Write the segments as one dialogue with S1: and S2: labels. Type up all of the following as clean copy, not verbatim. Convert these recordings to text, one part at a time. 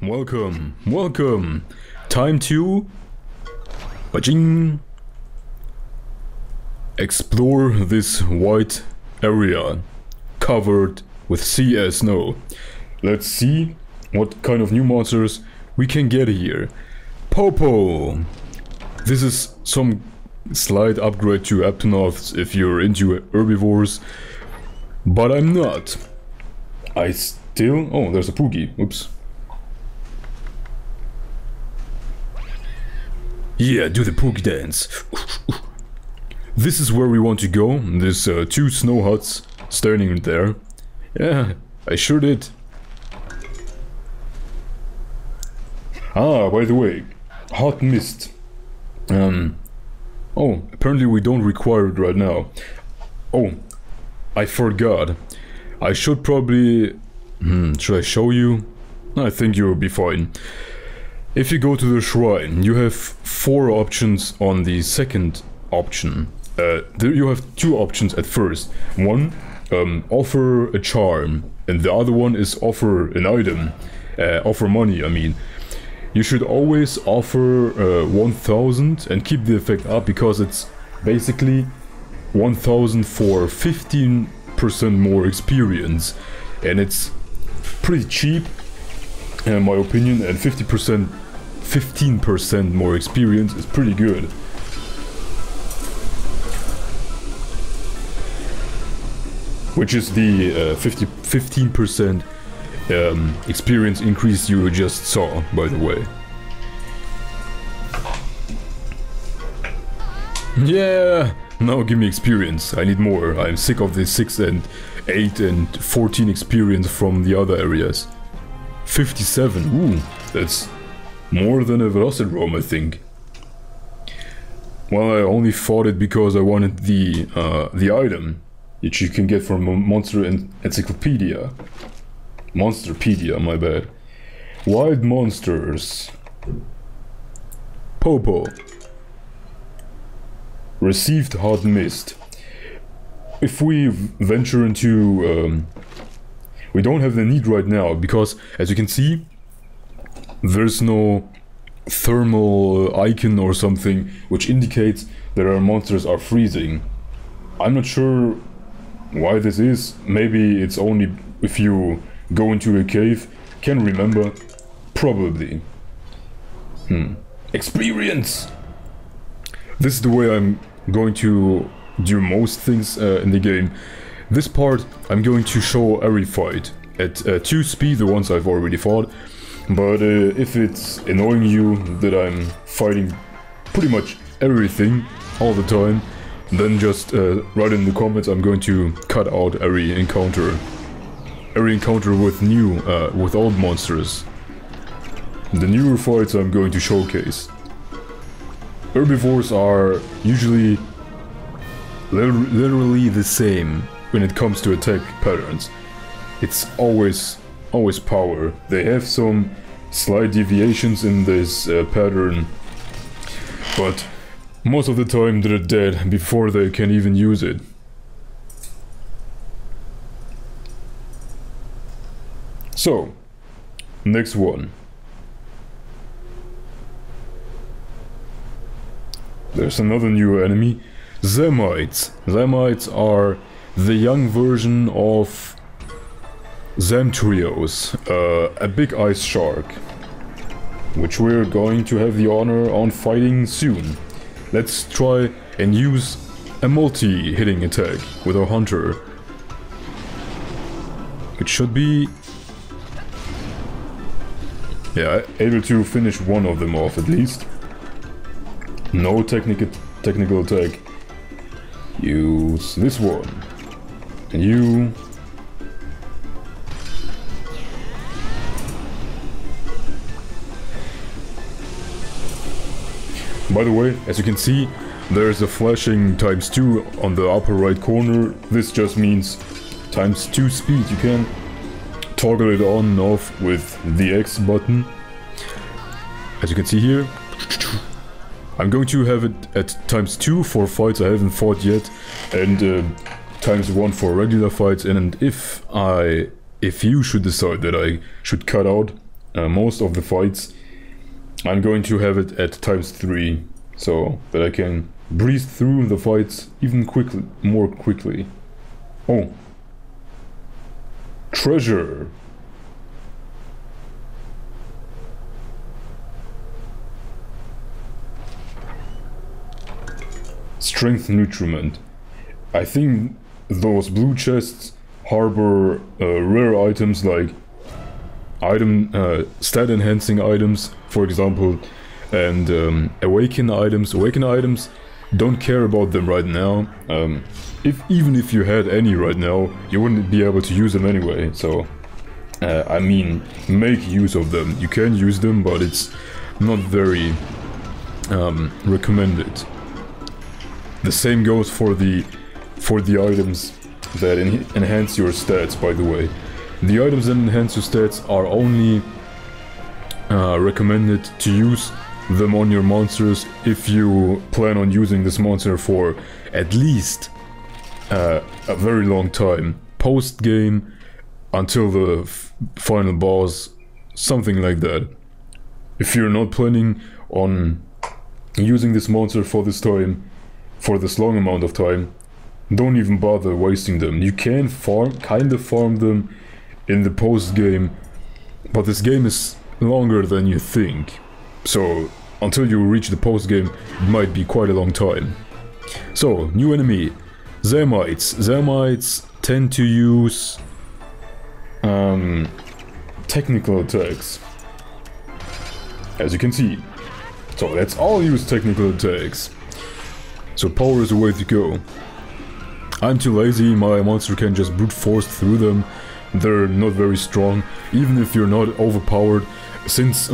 S1: Welcome. Time to explore this white area covered with sea and snow. Let's see what kind of new monsters we can get here. Popo! This is some slight upgrade to Aptonoths if you're into herbivores, but I'm not. Oh, there's a Poogie. Oops. Yeah, do the Poogie dance. This is where we want to go. There's two snow huts standing there. Yeah, I sure did. Ah, by the way, hot mist. Oh, apparently we don't require it right now. Oh, I forgot. I should probably... should I show you? I think you'll be fine. If you go to the shrine, you have 4 options on the second option. You have 2 options at first. One, offer a charm, and the other one is offer an item. Offer money, I mean. You should always offer 1000 and keep the effect up, because it's basically 1000 for 15% more experience. And it's pretty cheap, in my opinion, and 15% more experience is pretty good. Which is the 15% experience increase you just saw, by the way. Yeah! Now give me experience. I need more. I'm sick of the 6 and 8 and 14 experience from the other areas. 57. Ooh, that's more than a Velociraptor, I think. Well, I only fought it because I wanted the item, which you can get from Monster Encyclopedia. Monsterpedia, my bad. Wild monsters. Popo. Received hot mist. If we venture into... we don't have the need right now, because, as you can see, there's no thermal icon or something which indicates that our monsters are freezing. I'm not sure why this is. Maybe it's only if you go into a cave. Can't remember. Probably. Experience! This is the way I'm going to do most things in the game. This part I'm going to show every fight at 2 speed, the ones I've already fought. But if it's annoying you that I'm fighting pretty much everything all the time, then just write in the comments. I'm going to cut out every encounter. Every encounter with with old monsters. The newer fights I'm going to showcase. Herbivores are usually literally the same when it comes to attack patterns. It's always power. They have some slight deviations in this pattern, but most of the time they're dead before they can even use it. So, next one. There's another new enemy. Zamites. Zamites are the young version of Zamtrios, a big ice shark, which we're going to have the honor on fighting soon. Let's try and use a multi-hitting attack with our hunter. It should be... yeah, able to finish one of them off at least. No technical attack. Use this one. And you... By the way, as you can see, there's a flashing ×2 on the upper right corner. This just means ×2 speed. You can toggle it on and off with the X button. As you can see here, I'm going to have it at ×2 for fights I haven't fought yet, and ×1 for regular fights. And if you should decide that I should cut out most of the fights, I'm going to have it at ×3, so that I can breeze through the fights even more quickly. Oh. Treasure. Strength nutriment. I think those blue chests harbor rare items like stat enhancing items, for example, and awaken items. Awaken items, don't care about them right now. Even if you had any right now, you wouldn't be able to use them anyway. So, I mean, make use of them. You can use them, but it's not very recommended. The same goes for the items that enhance your stats, by the way. The items that enhance your stats are only recommended to use them on your monsters if you plan on using this monster for at least a very long time. Post-game, until the final boss, something like that. If you're not planning on using this monster for this long amount of time, don't even bother wasting them. You can kind of farm them in the post-game, but this game is longer than you think. So, until you reach the post-game, it might be quite a long time. So, new enemy. Zermites. Zermites tend to use technical attacks, as you can see. So let's all use technical attacks. So power is the way to go. I'm too lazy, my monster can just brute force through them. They're not very strong, even if you're not overpowered. Since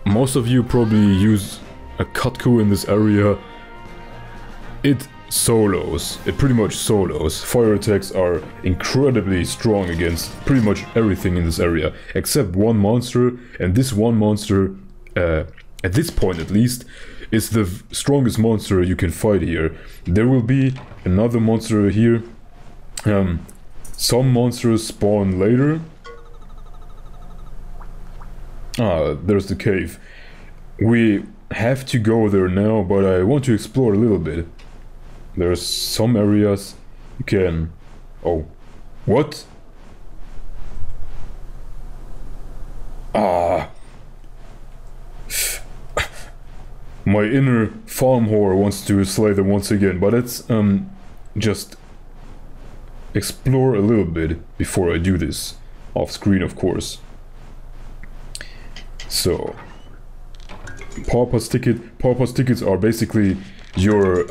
S1: most of you probably use a Katku in this area, it pretty much solos. Fire attacks are incredibly strong against pretty much everything in this area, except one monster, and this one monster, at this point at least, is the strongest monster you can fight here. There will be another monster here. Some monsters spawn later. Ah, there's the cave. We have to go there now, but I want to explore a little bit. There's some areas you can... Oh. What? Ah. My inner farm whore wants to slay them once again, but let's just explore a little bit before I do this. Off screen, of course. So, Pauper's tickets are basically your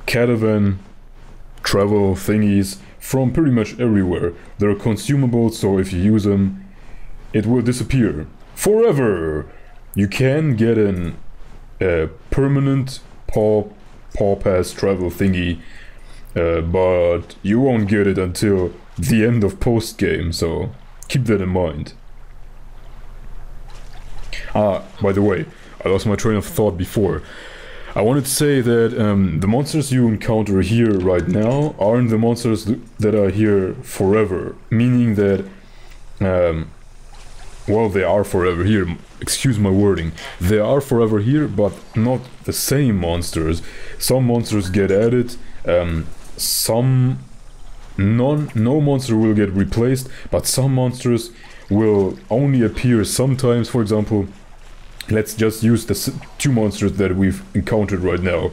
S1: caravan travel thingies from pretty much everywhere. They're consumable, so if you use them, it will disappear forever. You can get a permanent paw pass travel thingy, but you won't get it until the end of post game, so keep that in mind. Ah, by the way, I lost my train of thought before. I wanted to say that the monsters you encounter here right now aren't the monsters that are here forever, meaning that, well, they are forever here, excuse my wording. They are forever here, but not the same monsters. Some monsters get added, no monster will get replaced, but some monsters will only appear sometimes. For example, let's just use the two monsters that we've encountered right now.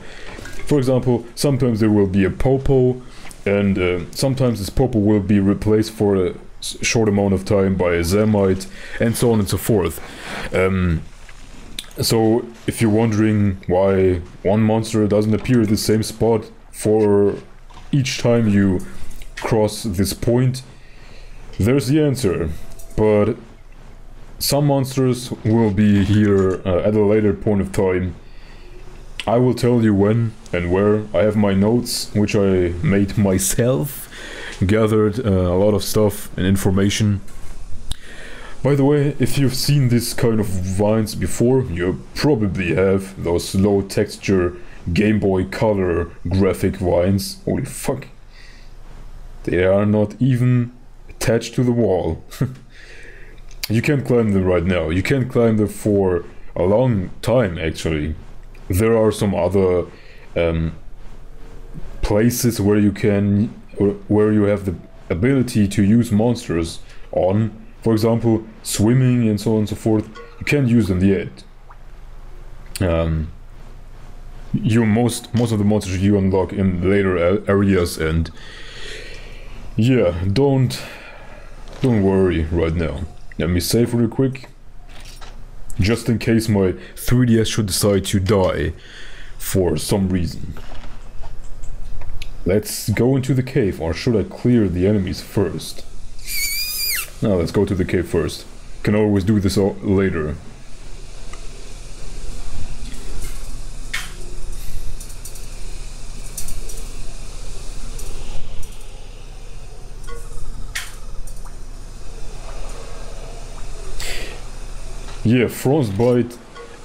S1: For example, sometimes there will be a Popo, and sometimes this Popo will be replaced for a short amount of time by a Zermite, and so on and so forth. So, if you're wondering why one monster doesn't appear at the same spot for each time you cross this point, there's the answer. But some monsters will be here at a later point of time. I will tell you when and where. I have my notes, which I made myself. Gathered a lot of stuff and information. By the way, if you've seen this kind of vines before, you probably have those low texture Game Boy Color graphic vines. Holy fuck. They are not even attached to the wall. You can't climb them right now. You can't climb them for a long time, actually. There are some other places where you can, where you have the ability to use monsters on. For example, swimming and so on and so forth. You can't use them yet. Most of the monsters you unlock in later areas, and yeah, don't worry right now. Let me save real quick, just in case my 3DS should decide to die for some reason. Let's go into the cave, or should I clear the enemies first? No, let's go to the cave first. Can always do this later. Yeah, frostbite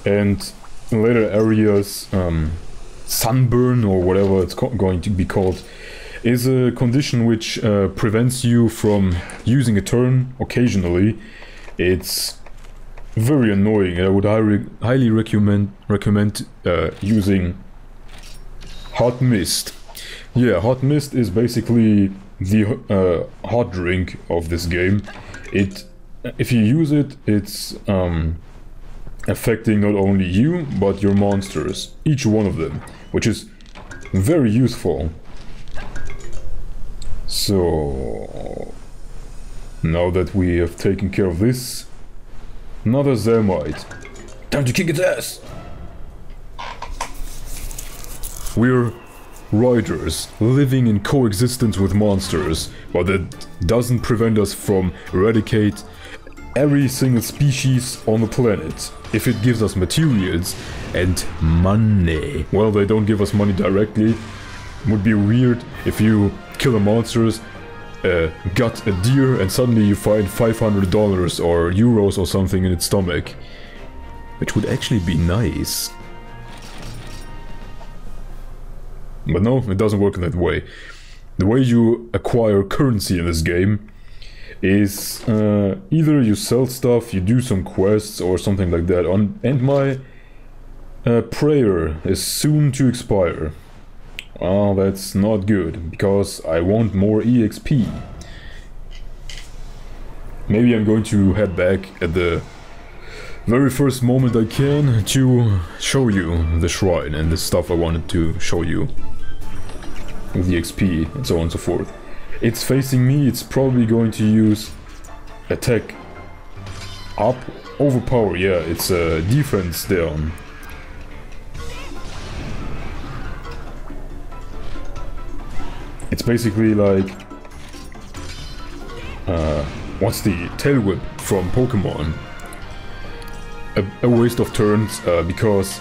S1: and in later areas sunburn, or whatever it's going to be called, is a condition which prevents you from using a turn occasionally. It's very annoying, and I would highly recommend using hot mist. Yeah, hot mist is basically the hot drink of this game. If you use it, it's affecting not only you, but your monsters, each one of them, which is very useful. So, now that we have taken care of this, another Zermite. Time to kick its ass! We're riders, living in coexistence with monsters, but that doesn't prevent us from eradicate every single species on the planet, if it gives us materials and money. Well, they don't give us money directly. Would be weird if you kill the monsters, gut a deer, and suddenly you find $500 or euros or something in its stomach. Which would actually be nice. But no, it doesn't work in that way. The way you acquire currency in this game is either you sell stuff, you do some quests or something like that. And my prayer is soon to expire. Well, that's not good, because I want more EXP. Maybe I'm going to head back at the very first moment I can to show you the shrine and the stuff I wanted to show you. With the XP and so on and so forth. It's facing me, it's probably going to use attack up, overpower, yeah, it's defense down. It's basically like, what's the tail whip from Pokemon? A waste of turns, because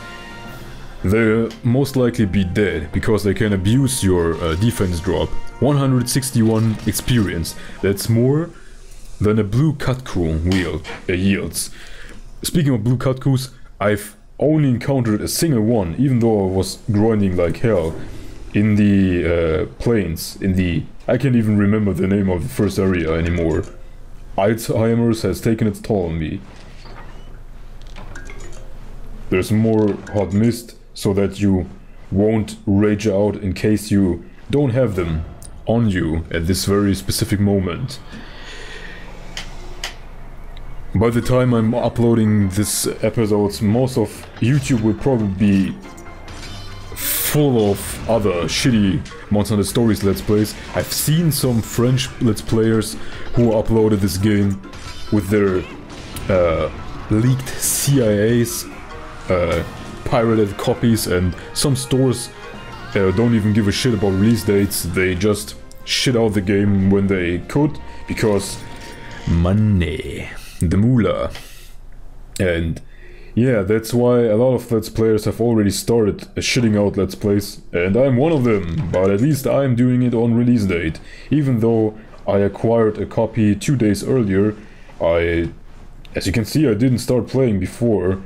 S1: they'll most likely be dead, because they can abuse your defense drop. 161 experience, that's more than a blue Katku yields. Speaking of blue Katkus, I've only encountered a single one, even though I was grinding like hell in the plains, I can't even remember the name of the first area anymore. Alzheimer's has taken its toll on me. There's more hot mist, so that you won't rage out in case you don't have them on you at this very specific moment. By the time I'm uploading this episode, most of YouTube will probably be full of other shitty Monster Hunter Stories Let's Plays. I've seen some French Let's Players who uploaded this game with their leaked CIAs, pirated copies, and some stores don't even give a shit about release dates. They just shit out the game when they could, because money, the moolah. And yeah, that's why a lot of Let's Players have already started shitting out Let's Plays, and I'm one of them, but at least I'm doing it on release date. Even though I acquired a copy 2 days earlier, as you can see, I didn't start playing before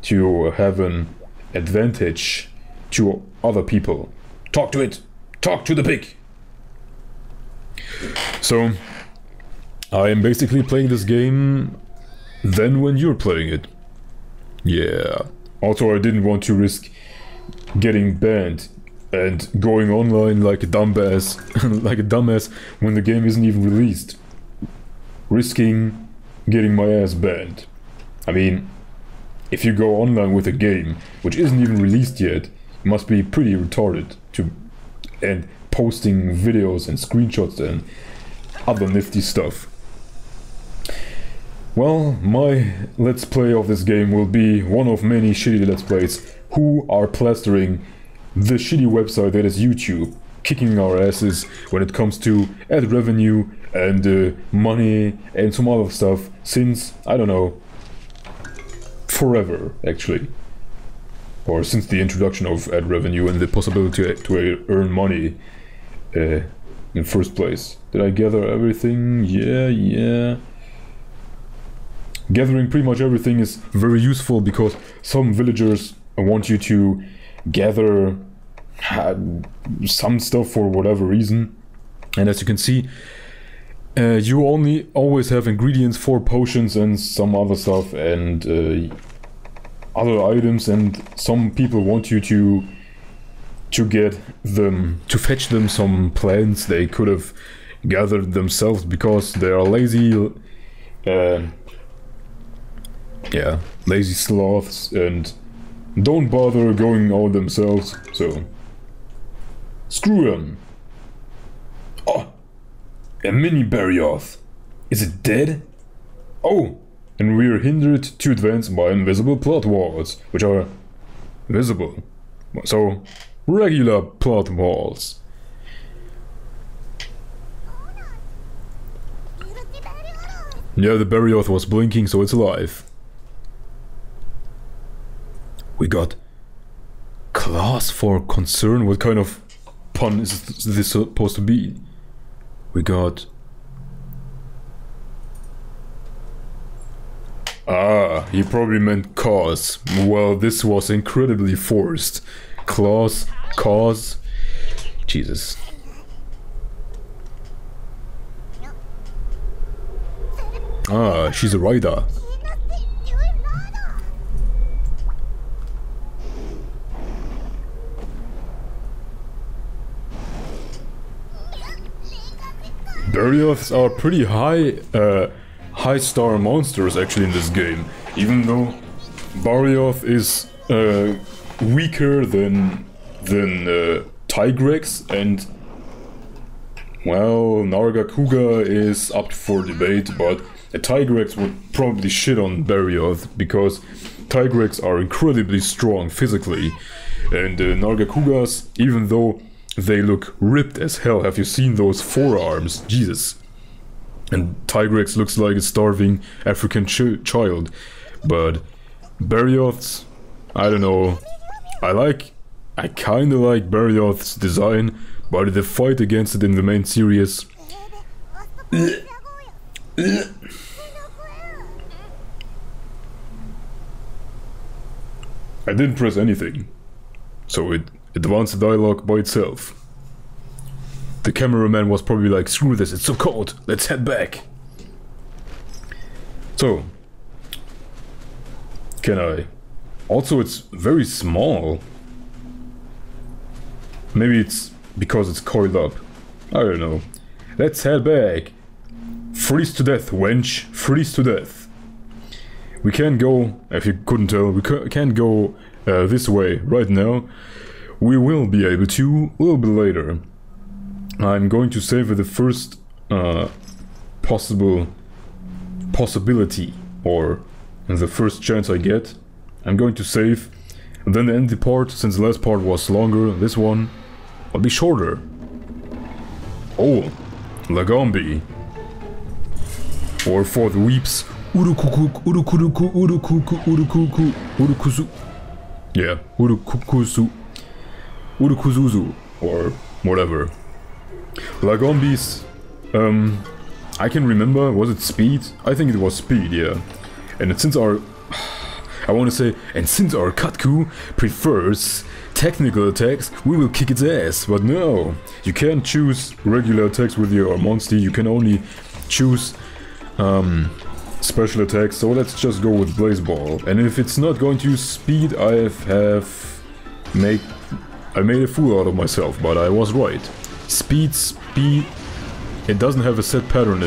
S1: to have an advantage to other people. Talk to it! Talk to the pig! So, I am basically playing this game than when you're playing it. Yeah. Also, I didn't want to risk getting banned and going online like a dumbass, when the game isn't even released. Risking getting my ass banned. I mean, if you go online with a game which isn't even released yet, you must be pretty retarded and posting videos and screenshots and other nifty stuff. Well, my let's play of this game will be one of many shitty let's plays who are plastering the shitty website that is YouTube, kicking our asses when it comes to ad revenue and money and some other stuff since, I don't know, forever actually. Or since the introduction of ad revenue and the possibility to earn money in the first place. Did I gather everything? Yeah. Gathering pretty much everything is very useful because some villagers want you to gather some stuff for whatever reason. And as you can see, you always have ingredients for potions and some other stuff and other items, and some people want you to get them, to fetch them some plants they could have gathered themselves because they are lazy, lazy sloths and don't bother going out themselves, so screw them. Oh, a mini Barioth. Is it dead? Oh, and we're hindered to advance by invisible plot walls, which are visible. So, regular plot walls. Yeah, the Barioth was blinking, so it's alive. We got class for concern. What kind of pun is this supposed to be? We got... Ah, he probably meant cause. Well, this was incredibly forced. Clause, cause... Jesus. Ah, she's a rider. Barioths are pretty high star monsters actually in this game, even though Barioth is weaker than AkantoreX, and well, Nargacuga is up for debate, but AkantoreX would probably shit on Barioth because AkantoreX are incredibly strong physically, and Nargacugas, even though they look ripped as hell. Have you seen those forearms? Jesus. And AkantoreX looks like a starving African child. But Barioths, I don't know. I kinda like Barioth's design, but the fight against it in the main series... I didn't press anything, so it advanced the dialogue by itself. The cameraman was probably like, screw this, it's so cold, let's head back. So, can I? Also, it's very small. Maybe it's because it's coiled up. I don't know. Let's head back. Freeze to death, wench. Freeze to death. We can't go, if you couldn't tell, we can't go this way right now. We will be able to a little bit later. I'm going to save the first possibility, or the first chance I get. I'm going to save, and then end the part, since the last part was longer. This one will be shorter. Oh, Lagombi. Or for the weeps, Urukuzu. Yeah, Urukuzuzu, or whatever. Lagombis, I can remember, was it speed? I think it was speed, yeah. And since our... I want to say, and since our Katku prefers technical attacks, we will kick its ass. But no, you can't choose regular attacks with your monster, you can only choose special attacks, so let's just go with Blaze Ball. And if it's not going to use speed, I made a fool out of myself, but I was right. Speed, it doesn't have a set pattern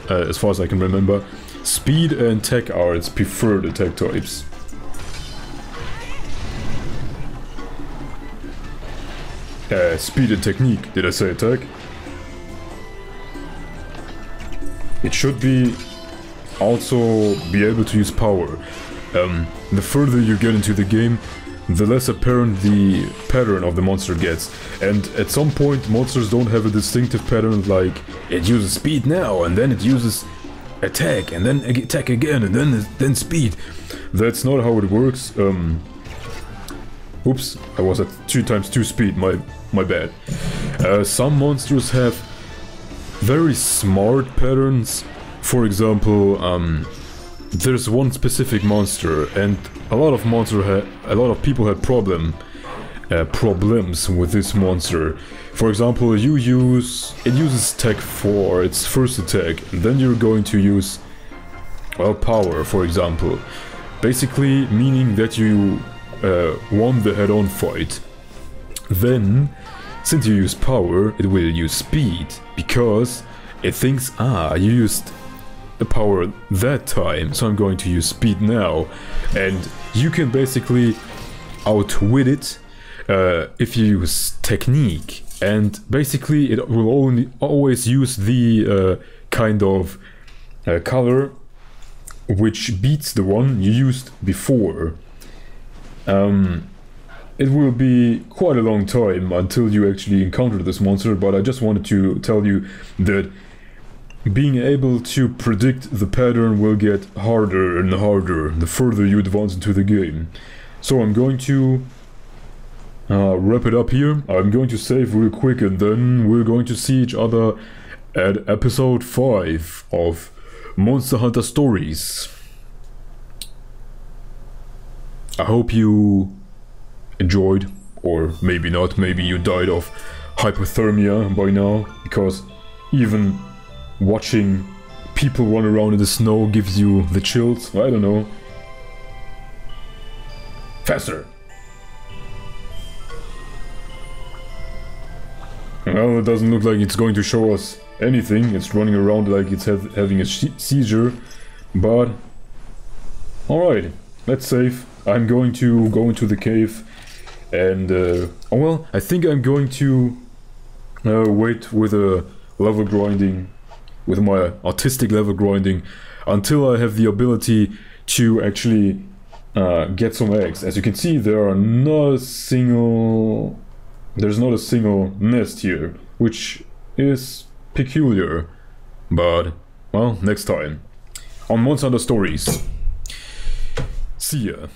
S1: as far as I can remember. Speed and tech are its preferred attack types. Speed and technique, did I say attack? It should be also be able to use power. The further you get into the game, the less apparent the pattern of the monster gets. And at some point, monsters don't have a distinctive pattern like it uses speed now, and then it uses attack, and then attack again, and then speed. That's not how it works. Oops, I was at 2 times 2 speed, my bad. Some monsters have very smart patterns. For example, there's one specific monster, and a lot of people had problems with this monster. For example, it uses tech for its first attack, and then you're going to use, well, power, for example. Basically meaning that you won the head-on fight. Then, since you use power, it will use speed, because it thinks, you used the power that time, so I'm going to use speed now. And you can basically outwit it if you use technique, and basically it will always use the kind of color which beats the one you used before. It will be quite a long time until you actually encounter this monster, but I just wanted to tell you that being able to predict the pattern will get harder and harder the further you advance into the game. So I'm going to wrap it up here. I'm going to save real quick, and then we're going to see each other at episode 5 of Monster Hunter Stories. I hope you enjoyed, or maybe not, maybe you died of hypothermia by now, because even watching people run around in the snow gives you the chills. I don't know. Faster! Well, it doesn't look like it's going to show us anything. It's running around like it's having a seizure, but alright, let's save. I'm going to go into the cave, and oh well, I think I'm going to wait with a level grinding, with my artistic level grinding, until I have the ability to actually get some eggs. As you can see, there's not a single nest here, which is peculiar. But well, next time on Monster Hunter Stories. See ya.